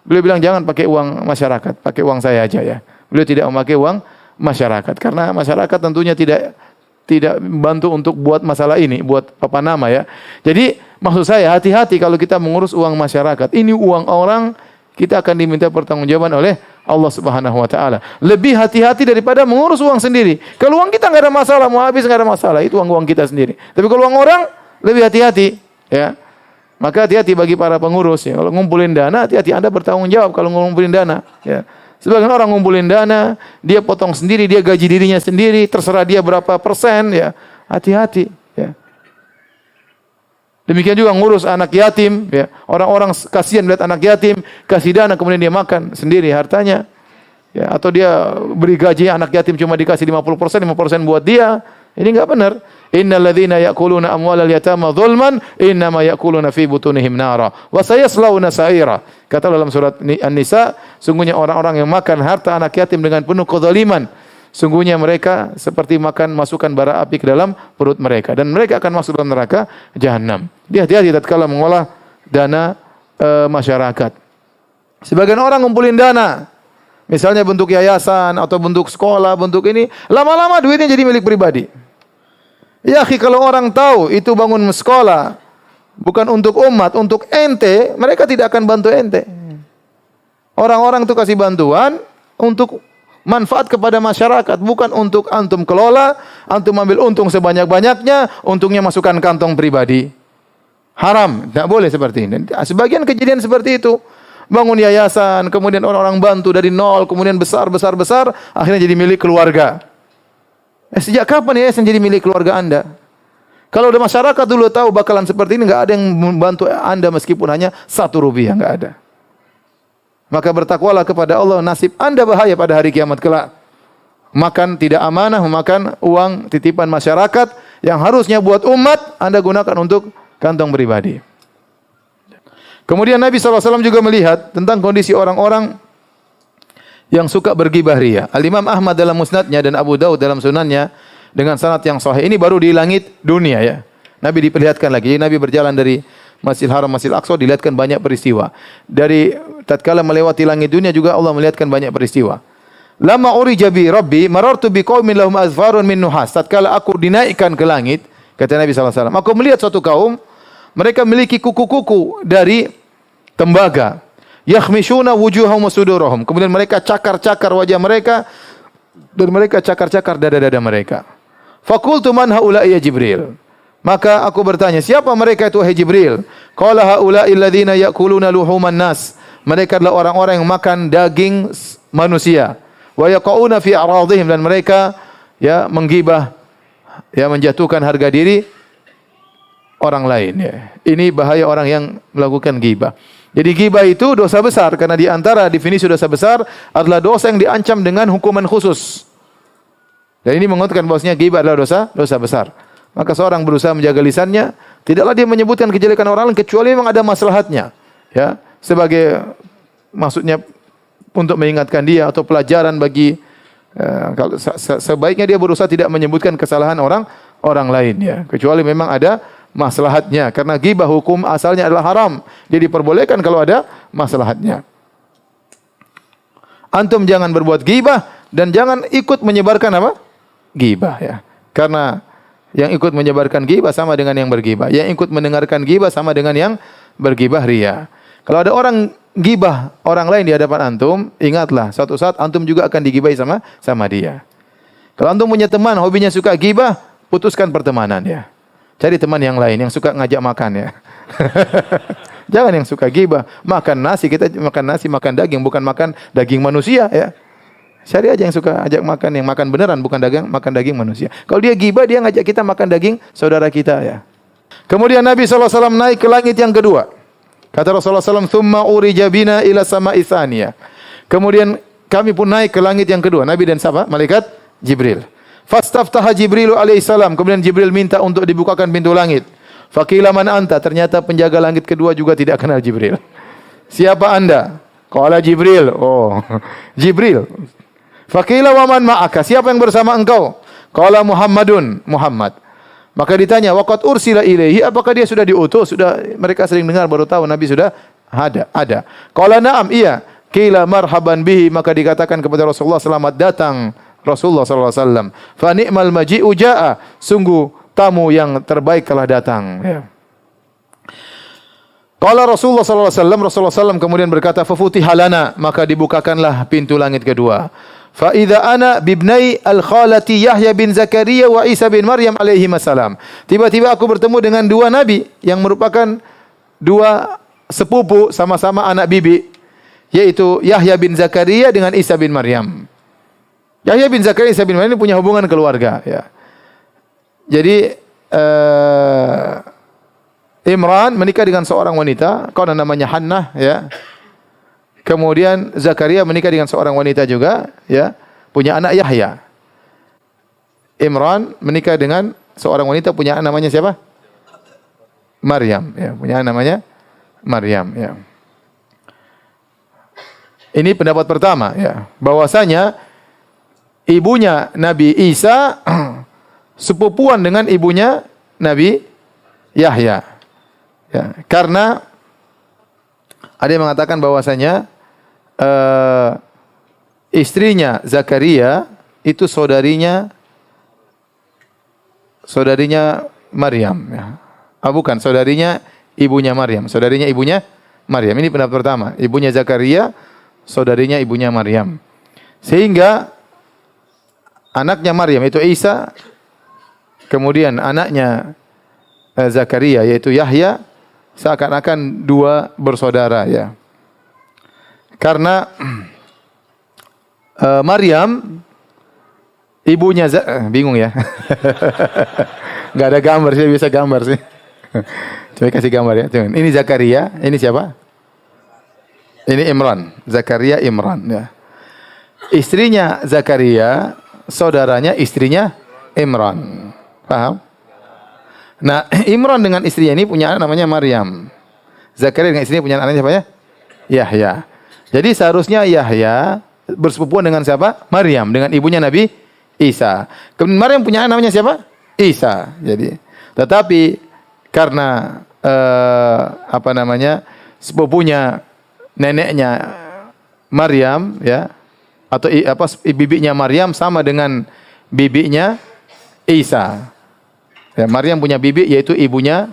beliau bilang jangan pakai uang masyarakat, pakai uang saya aja ya. Beliau tidak memakai uang masyarakat karena masyarakat tentunya tidak bantu untuk buat masalah ini, buat papan nama ya. Jadi maksud saya hati-hati kalau kita mengurus uang masyarakat. Ini uang orang kita akan diminta pertanggungjawaban oleh Allah Subhanahu wa taala. Lebih hati-hati daripada mengurus uang sendiri. Kalau uang kita enggak ada masalah, mau habis enggak ada masalah, itu uang kita sendiri. Tapi kalau uang orang, lebih hati-hati, ya. Maka hati-hati bagi para pengurus ya. Kalau ngumpulin dana, hati-hati Anda bertanggung jawab kalau ngumpulin dana, ya. Sebagian orang ngumpulin dana, dia potong sendiri, dia gaji dirinya sendiri, terserah dia berapa persen, ya. Hati-hati, ya. Demikian juga ngurus anak yatim, ya. Orang-orang kasihan lihat anak yatim, kasih dana kemudian dia makan sendiri hartanya. Ya, atau dia beri gaji anak yatim cuma dikasih 50%, 5% buat dia. Ini enggak benar. Innal ladzina ya'kuluna amwalal yatama dzulman innama ya'kuluna fi butunihim nara wa sayaslawna sa'ira. Kata dalam surat An-Nisa, sungguhnya orang-orang yang makan harta anak yatim dengan penuh kezaliman, sungguhnya mereka seperti makan masukkan bara api ke dalam perut mereka dan mereka akan masuk dalam neraka jahanam. Dia hati-hati tatkala mengolah dana masyarakat. Sebagian orang ngumpulin dana, misalnya bentuk yayasan atau bentuk sekolah, bentuk ini, lama-lama duitnya jadi milik pribadi. Ya, kalau orang tahu itu bangun sekolah bukan untuk umat, untuk ente, mereka tidak akan bantu ente. Orang-orang itu kasih bantuan untuk manfaat kepada masyarakat, bukan untuk antum kelola, antum ambil untung sebanyak-banyaknya, untungnya masukkan kantong pribadi. Haram, tidak boleh seperti ini. Sebagian kejadian seperti itu. Bangun yayasan, kemudian orang-orang bantu dari nol, kemudian besar, akhirnya jadi milik keluarga. Sejak kapan yayasan jadi milik keluarga Anda? Kalau udah masyarakat dulu tahu bakalan seperti ini, enggak ada yang membantu Anda meskipun hanya 1 rupiah, enggak ada. Maka bertakwalah kepada Allah, nasib Anda bahaya pada hari kiamat kelak. Makan tidak amanah, memakan uang titipan masyarakat yang harusnya buat umat, Anda gunakan untuk kantong pribadi. Kemudian Nabi SAW juga melihat tentang kondisi orang-orang yang suka bergibah ria. Al-Imam Ahmad dalam musnadnya dan Abu Daud dalam sunannya dengan sanad yang sahih. Ini baru di langit dunia ya. Nabi diperlihatkan lagi. Nabi berjalan dari Masjidil Haram, Masjidil Aqsa, dilihatkan banyak peristiwa. Dari tatkala melewati langit dunia juga Allah melihatkan banyak peristiwa. Lama urija bi Rabbi marartu bi qaumin lahum azfarun min nuhas. Tatkala aku dinaikkan ke langit, kata Nabi SAW, aku melihat suatu kaum, mereka memiliki kuku-kuku dari tembaga. Yakhmishuna wujuhahum wa sudurahum. Kemudian mereka cakar-cakar wajah mereka dan mereka cakar-cakar dada-dada mereka. Faqultu man haula'i ya Jibril. Maka aku bertanya, siapa mereka itu wahai Jibril? Qala haula'i alladziina ya'kuluna luhuman nas. Mereka adalah orang-orang yang makan daging manusia. Wa yaqauna fi a'radihim, dan mereka ya menggibah, ya menjatuhkan harga diri orang lain ya. Ini bahaya orang yang melakukan ghibah. Jadi ghibah itu dosa besar karena di antara definisi dosa besar adalah dosa yang diancam dengan hukuman khusus. Dan ini menguatkan bahwasanya ghibah adalah dosa besar. Maka seorang berusaha menjaga lisannya, tidaklah dia menyebutkan kejelekan orang lain kecuali memang ada maslahatnya. Ya, sebagai maksudnya untuk mengingatkan dia atau pelajaran bagi kalau sebaiknya dia berusaha tidak menyebutkan kesalahan orang lain ya, kecuali memang ada maslahatnya, karena ghibah hukum asalnya adalah haram. Dia diperbolehkan kalau ada maslahatnya. Antum jangan berbuat ghibah dan jangan ikut menyebarkan apa? Ghibah ya. Karena yang ikut menyebarkan ghibah sama dengan yang berghibah. Yang ikut mendengarkan ghibah sama dengan yang berghibah ria. Kalau ada orang ghibah orang lain di hadapan antum, ingatlah suatu saat antum juga akan digibahi sama dia. Kalau antum punya teman hobinya suka ghibah, putuskan pertemanan ya. Cari teman yang lain yang suka ngajak makan ya. Jangan yang suka ghibah. Makan nasi, kita makan nasi, makan daging, bukan makan daging manusia ya. Cari aja yang suka ajak makan, yang makan beneran, bukan makan daging manusia. Kalau dia ghibah, dia ngajak kita makan daging saudara kita ya. Kemudian Nabi SAW naik ke langit yang kedua. Kata Rasulullah SAW, "Tsumma urija bina ila sama'i tsaniyah." Kemudian kami pun naik ke langit yang kedua. Nabi dan siapa? Malaikat Jibril. Fastaftaha Jibril alaihissalam. Kemudian Jibril minta untuk dibukakan pintu langit. Faqila man anta? Ternyata penjaga langit kedua juga tidak kenal Jibril. Siapa anda? Qala Jibril. Oh, Jibril. Faqila wa man ma'aka? Siapa yang bersama engkau? Qala Muhammadun. Muhammad. Maka ditanya, waqad ursila ilaihi, apakah dia sudah diutus? Sudah, mereka sering dengar baru tahu Nabi sudah ada. Qala na'am, iya. Qila marhaban bihi, maka dikatakan kepada Rasulullah, selamat datang Rasulullah sallallahu alaihi wasallam. Fa ni'mal maji'u jaa'a, sungguh tamu yang terbaik telah datang ya. Qala Rasulullah sallallahu alaihi wasallam, Rasulullah sallam kemudian berkata, "Fafutiha lana," maka dibukakanlah pintu langit kedua. Fa idza ana bibnai al-khalati Yahya bin Zakaria wa Isa bin Maryam alaihi salam. Tiba-tiba aku bertemu dengan dua nabi yang merupakan dua sepupu sama-sama anak bibi, yaitu Yahya bin Zakaria dengan Isa bin Maryam. Yahya bin Zakaria Isa bin Maryam ini punya hubungan keluarga, ya. Jadi Imran menikah dengan seorang wanita, kawan namanya Hannah, ya. Kemudian Zakaria menikah dengan seorang wanita juga, ya, punya anak Yahya. Imran menikah dengan seorang wanita punya anak namanya siapa? Maryam, ya, punya anak namanya Maryam, ya. Ini pendapat pertama, ya, bahwasanya ibunya Nabi Isa sepupuan dengan ibunya Nabi Yahya. Ya, karena ada yang mengatakan bahwasanya istrinya Zakaria itu saudarinya Maryam, ya. Bukan, saudarinya ibunya Maryam. Saudarinya ibunya Maryam. Ini pendapat pertama. Ibunya Zakaria, saudarinya ibunya Maryam. Sehingga anaknya Maryam itu Isa, kemudian anaknya Zakaria yaitu Yahya, seakan-akan dua bersaudara, ya. Karena Maryam ibunya bingung ya. Enggak ada gambar, saya bisa gambar sih. Coba kasih gambar ya. Ini Zakaria, ini siapa? Ini Imran, Zakaria Imran, ya. Istrinya Zakaria, saudaranya istrinya Imran. Paham? Nah, Imran dengan istrinya ini punya anak namanya Maryam. Zakaria dengan istrinya punya anak siapa ya? Yahya. Jadi seharusnya Yahya bersepupuan dengan siapa? Maryam, dengan ibunya Nabi Isa. Kemudian Maryam punya anak namanya siapa? Isa. Jadi, tetapi karena sepupunya neneknya Maryam, ya, atau bibinya Maryam sama dengan bibinya Isa. Ya, Maryam punya bibi yaitu ibunya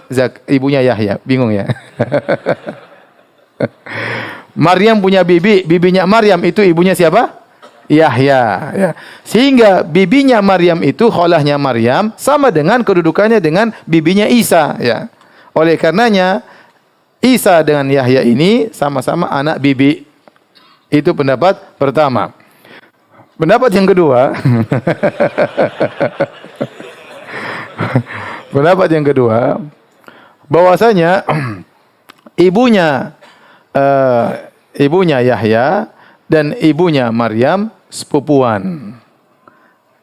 Yahya. Bingung ya? Maryam punya bibinya Maryam itu ibunya siapa? Yahya, ya. Sehingga bibinya Maryam itu kholahnya Maryam sama dengan kedudukannya dengan bibinya Isa, ya. Oleh karenanya Isa dengan Yahya ini sama-sama anak bibi. Itu pendapat pertama. Pendapat yang kedua, bahwasanya ibunya Yahya dan ibunya Maryam sepupuan.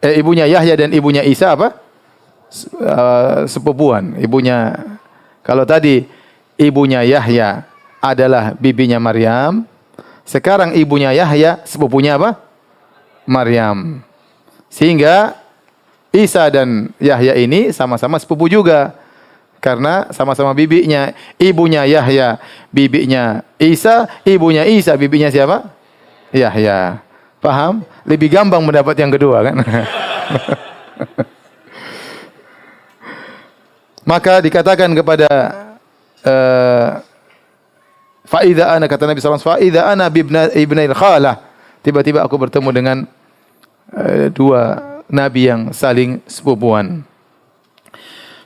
Ibunya Yahya dan ibunya Isa apa? Sepupuan. Ibunya, kalau tadi ibunya Yahya adalah bibinya Maryam, sekarang ibunya Yahya sepupunya apa? Maryam. Sehingga Isa dan Yahya ini sama-sama sepupu juga. Karena sama-sama bibinya. Ibunya Yahya, bibinya Isa. Ibunya Isa, bibinya siapa? Yahya. Paham? Lebih gampang mendapat yang kedua, kan? Maka dikatakan kepada Fa'idha ana, kata Nabi SAW, Fa'idha ana ibnail khalah. Tiba-tiba aku bertemu dengan dua nabi yang saling sepupuan.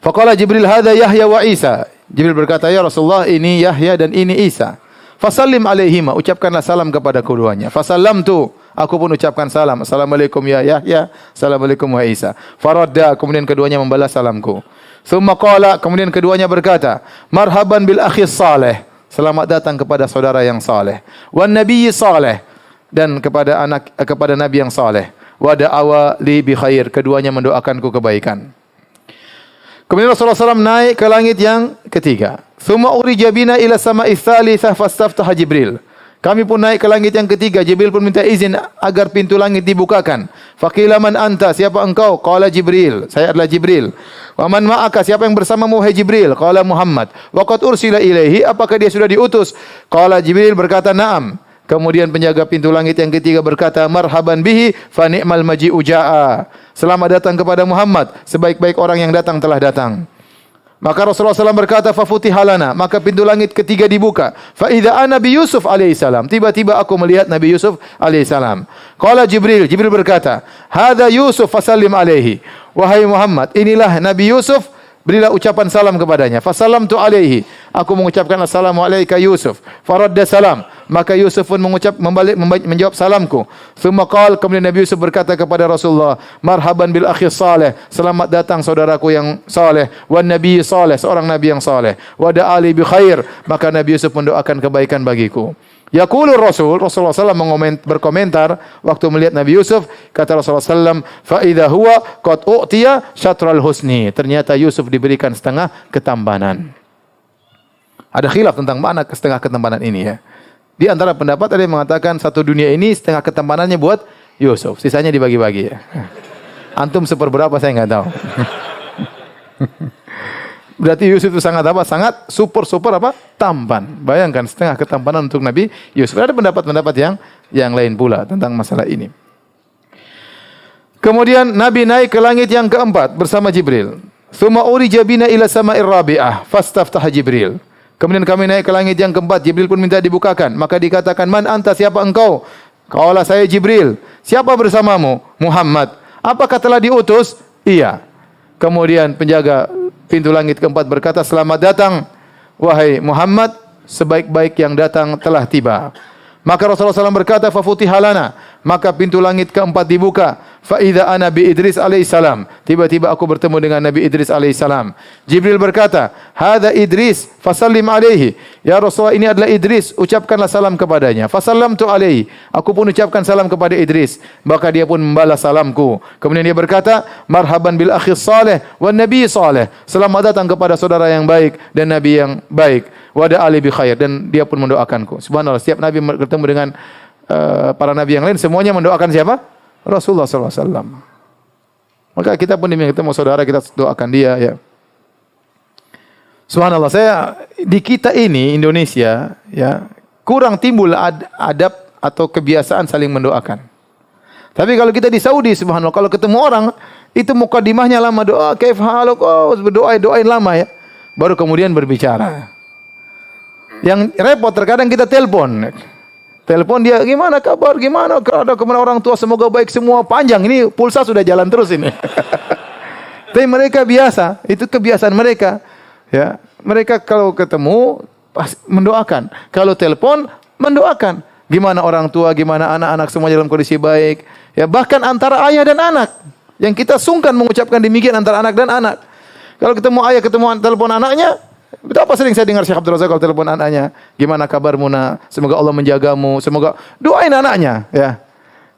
Faqala Jibril, hadza Yahya wa Isa. Jibril berkata, ya Rasulullah, ini Yahya dan ini Isa. Fasallim alaihima, ucapkanlah salam kepada keduanya. Fasallamtu, aku pun ucapkan salam. Assalamualaikum ya Yahya, assalamualaikum wa Isa. Faradda, kemudian keduanya membalas salamku. Tsumma qala, kemudian keduanya berkata, marhaban bil akhi saleh. Selamat datang kepada saudara yang saleh. Wan nabiyyi saleh, dan kepada nabi yang saleh. Wa da'awa li bi khair, keduanya mendoakanku kebaikan. Kemudian Rasulullah SAW naik ke langit yang ketiga. Tsumma urija bina ila sama'is tsalitsah fastaftaha Jibril. Kami pun naik ke langit yang ketiga. Jibril pun minta izin agar pintu langit dibukakan. Faqila man anta, siapa engkau? Qala Jibril, saya adalah Jibril. Wa man ma'aka, siapa yang bersamamu wahai Jibril? Qala Muhammad. Wa qad ursila ilaihi, apakah dia sudah diutus? Qala Jibril berkata, na'am. Kemudian penjaga pintu langit yang ketiga berkata, marhaban bihi fa ni'mal maji'u ja'a. Selamat datang kepada Muhammad, sebaik-baik orang yang datang telah datang. Maka Rasulullah SAW berkata, "Fafutiha lana," maka pintu langit ketiga dibuka. Fa idza ana bi Yusuf alaihi salam. Tiba-tiba aku melihat Nabi Yusuf alaihi salam. Qala Jibril, Jibril berkata, "Hadza Yusuf fasallim alaihi." Wahai Muhammad, inilah Nabi Yusuf, berilah ucapan salam kepadanya. Fasallamtu alaihi. Aku mengucapkan assalamu alayka Yusuf. Faradda salam. Maka Yusuf pun menjawab salamku. Tsumma qala, kemudian Nabi Yusuf berkata kepada Rasulullah, "Marhaban bil akhi saleh." Selamat datang saudaraku yang saleh. Wan nabi saleh, seorang nabi yang saleh. Wa da'ali bi khair. Maka Nabi Yusuf mendoakan kebaikan bagiku. Yaqulur Rasulullah SAW berkomentar waktu melihat Nabi Yusuf, kata Rasulullah SAW, "Fa idza huwa qad u'tiya syatral husni." Ternyata Yusuf diberikan setengah ketampanan. Ada khilaf tentang makna setengah ketampanan ini ya. Di antara pendapat ada yang mengatakan satu dunia ini setengah ketampanannya buat Yusuf, sisanya dibagi-bagi ya. Antum seperberapa saya enggak tahu. Berarti Yusuf itu sangat apa? Sangat super apa? Tampan. Bayangkan setengah ketampanan untuk Nabi Yusuf. Ada pendapat-pendapat yang lain pula tentang masalah ini. Kemudian Nabi naik ke langit yang keempat bersama Jibril. Tsumma urija bina ila sama'ir rabi'ah fastaftaha Jibril. Kemudian kami naik ke langit yang keempat, Jibril pun minta dibukakan. Maka dikatakan, "Man anta, siapa engkau?" Qala, "Saya Jibril." "Siapa bersamamu?" "Muhammad." "Apakah telah diutus?" "Iya." Kemudian penjaga pintu langit keempat berkata, "Selamat datang, wahai Muhammad, sebaik-baik yang datang telah tiba." Maka Rasulullah SAW berkata, "Fafutiha lana." Maka pintu langit keempat dibuka. Fa idza ana bi Idris alaihi salam. Tiba-tiba aku bertemu dengan Nabi Idris alaihi salam. Jibril berkata, "Hadza Idris, fasallim alaihi." Ya Rasulullah, ini adalah Idris, ucapkanlah salam kepadanya. Fasallamtu alaihi. Aku pun ucapkan salam kepada Idris, maka dia pun membalas salamku. Kemudian dia berkata, "Marhaban bil akhi saleh wan nabi saleh." Selamat datang kepada saudara yang baik dan nabi yang baik. Wa da'ali bi khair, dan dia pun mendoakanku. Subhanallah, setiap nabi bertemu dengan para nabi yang lain semuanya mendoakan siapa? Rasulullah sallallahu alaihi wasallam. Maka kita pun diminta ketemu saudara, kita doakan dia ya. Subhanallah, saya di kita ini Indonesia ya kurang timbul adab atau kebiasaan saling mendoakan. Tapi kalau kita di Saudi, subhanallah, kalau ketemu orang itu mukadimahnya lama, doa kaif haluk, doain lama ya. Baru kemudian berbicara. Yang repot terkadang kita telepon. Telepon dia, "Gimana kabar? Gimana kepada orang tua? Semoga baik semua." Panjang ini, pulsa sudah jalan terus ini. Tapi mereka biasa, itu kebiasaan mereka. Ya, mereka kalau ketemu mendoakan. Kalau telepon mendoakan. Gimana orang tua, gimana anak-anak semua dalam kondisi baik. Ya, bahkan antara ayah dan anak. Yang kita sungkan mengucapkan demikian antara anak dan anak. Kalau ketemu ayah, ketemu telepon anaknya, betapa sering saya dengar Syekh Abdul Razak kalau telepon anaknya, "Gimana kabarmu nak? Semoga Allah menjagamu." Semoga doain anaknya, ya.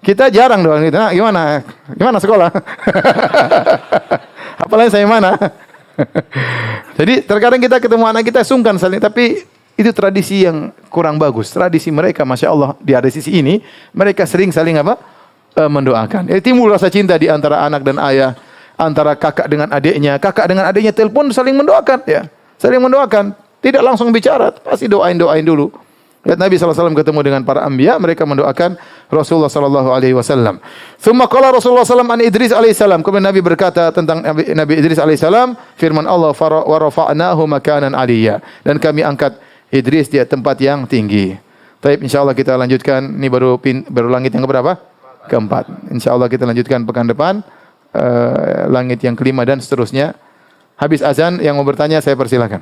Kita jarang doain gitu. "Nak, gimana? Gimana sekolah?" Apalagi saya mana? Jadi terkadang kita ketemu anak kita sungkan saling, tapi itu tradisi yang kurang bagus. Tradisi mereka, Masya Allah, di ada sisi ini mereka sering saling apa? Mendoakan. Timbul rasa cinta di antara anak dan ayah, antara kakak dengan adiknya telepon saling mendoakan, ya. Saling mendoakan, tidak langsung bicara, pasti doain dulu. Lihat Nabi SAW ketemu dengan para anbiya, mereka mendoakan Rasulullah SAW. Tsumma qala Rasulullah SAW an Idris alaihissalam. Kemudian Nabi berkata tentang Nabi Idris alaihissalam, firman Allah, "Wa rafa'nahu makanan aliyya." Dan kami angkat Idris di tempat yang tinggi. Baik, insyaallah kita lanjutkan. Ini baru langit yang keberapa? Keempat. Insyaallah kita lanjutkan pekan depan langit yang kelima dan seterusnya. Habis azan yang mau bertanya saya persilakan.